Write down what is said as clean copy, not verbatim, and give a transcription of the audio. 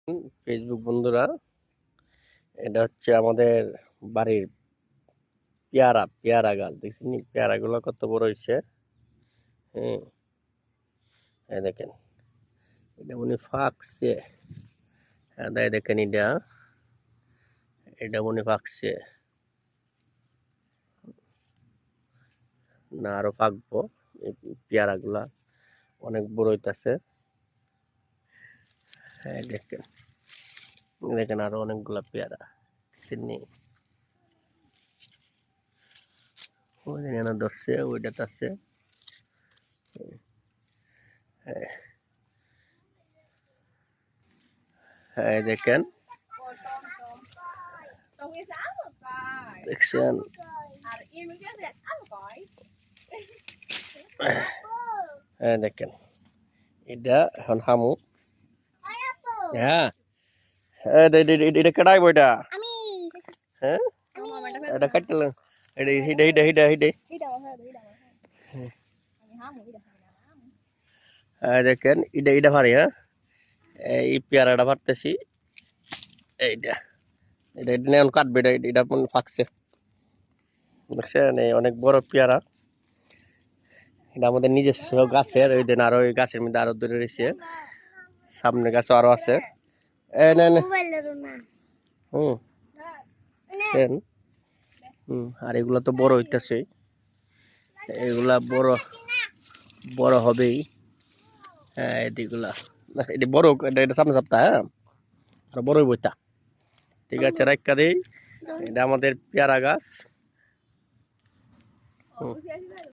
Facebook বন্ধুরা, এটা হচ্ছে আমাদের বাড়ির পেয়ারা গাছ। দেখছেন পেয়ারা গুলো কত বড় হয়েছে। হ্যাঁ, এই দেখেন, এটা উনি ফাঁকছে। হ্যাঁ, দেখেন এটা উনি ফাঁকছে না, আরো পাকবো। এই পেয়ারা গুলা অনেক বড় হইতাছে। হ্যাঁ, দেখেন দেখেন আরো অনেকগুলা পেয়ারা চিনি ওই যে ধরছে, ওইটাতে আছে। হ্যাঁ, হ্যাঁ, দেখেন দেখছেন। হ্যাঁ, দেখেন এটা এখন হামু। হ্যাঁ, এটা কাটাইবো এটা। হ্যাঁ, এটা কাটলাম। এটা হিডে হিডে হিডে হিডে। হ্যাঁ, দেখেন এটা ভারী। হ্যাঁ, এই পেয়ারাটা ভারতেছি। এইটা এটা এটা এখন কাটবে। এটা ফাঁকছে, দেখছেন। এই অনেক বড় পেয়ারা। এটা আমাদের নিজস্ব গাছের। ওই দিন আরো ওই গাছের মধ্যে আরো ধরে রয়েছে। সামনে গাছও আরো আছে। আর এগুলা তো বড় হইতেছে। এগুলা বড় বড় হবেই। হ্যাঁ, এদিকগুলা এটা বড়। এটা সামনে সপ্তাহ। হ্যাঁ, আর বড় বইটা। ঠিক আছে, রাখা দেই। এটা আমাদের পেয়ারা গাছ।